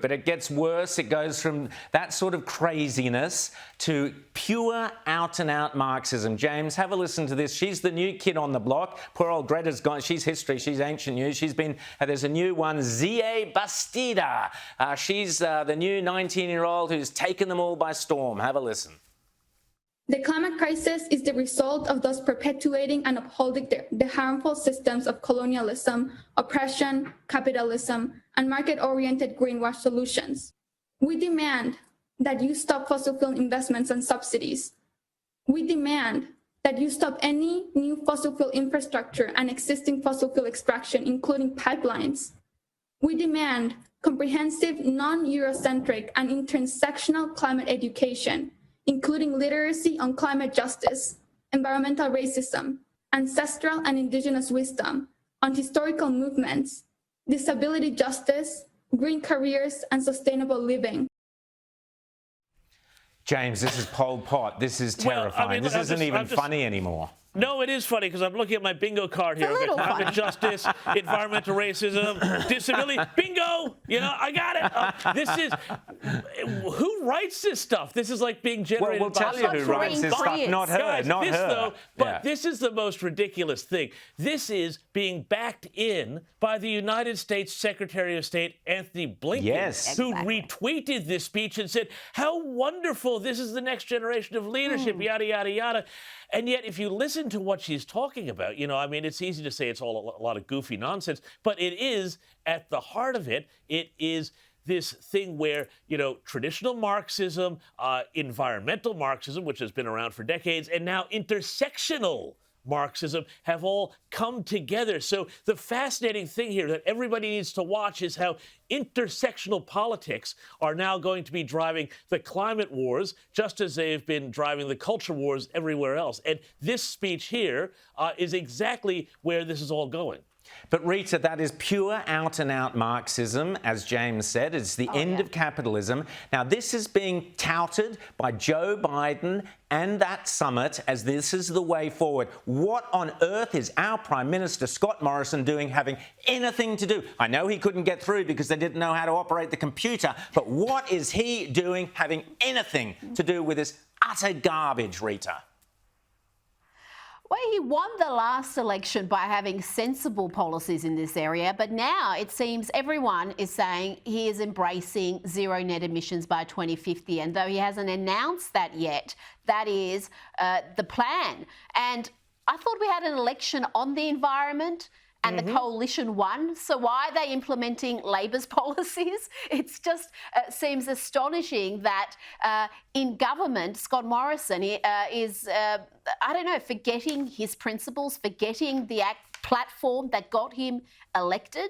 But it gets worse. It goes from that sort of craziness to pure out-and-out Marxism. James, have a listen to this. She's the new kid on the block. Poor old Greta's gone. She's history. She's ancient news. She's been... there's a new one, Zie Bastida. She's the new 19-year-old who's taken them all by storm. Have a listen. The climate crisis is the result of thus perpetuating and upholding the harmful systems of colonialism, oppression, capitalism, and market-oriented greenwash solutions. We demand that you stop fossil fuel investments and subsidies. We demand that you stop any new fossil fuel infrastructure and existing fossil fuel extraction, including pipelines. We demand comprehensive, non-Eurocentric, and intersectional climate education, including literacy on climate justice, environmental racism, ancestral and indigenous wisdom, on historical movements, disability justice, green careers, and sustainable living. James, this is Pol Pot. This is terrifying. Well, I mean, this isn't even funny anymore. No, it is funny because I'm looking at my bingo card here. Okay, climate justice, environmental racism, disability. Bingo! You know, I got it. This is... Who writes this stuff? This is like being generated we'll tell you who writes this stuff, not her, Guys, not this, her. Though, but this is the most ridiculous thing. This is being backed in by the United States Secretary of State, Anthony Blinken, who retweeted this speech and said, how wonderful, this is the next generation of leadership, yada, yada, yada. And yet, if you listen to what she's talking about, you know, I mean, it's easy to say it's all a lot of goofy nonsense, but it is, at the heart of it, it is this thing where, you know, traditional Marxism, environmental Marxism, which has been around for decades, and now intersectional Marxism have all come together. So the fascinating thing here that everybody needs to watch is how intersectional politics are now going to be driving the climate wars, just as they've been driving the culture wars everywhere else. And this speech here is exactly where this is all going. But Rita, that is pure out-and-out Marxism, as James said. It's the end of capitalism. Now, this is being touted by Joe Biden and that summit as this is the way forward. What on earth is our Prime Minister, Scott Morrison, doing having anything to do? I know he couldn't get through because they didn't know how to operate the computer, but what is he doing having anything to do with this utter garbage, Rita? Well, he won the last election by having sensible policies in this area, but now it seems everyone is saying he is embracing zero net emissions by 2050. And though he hasn't announced that yet, that is the plan. And I thought we had an election on the environment and the coalition won. So why are they implementing Labor's policies? It's just seems astonishing that in government, Scott Morrison is, I don't know, forgetting his principles, forgetting the platform that got him elected.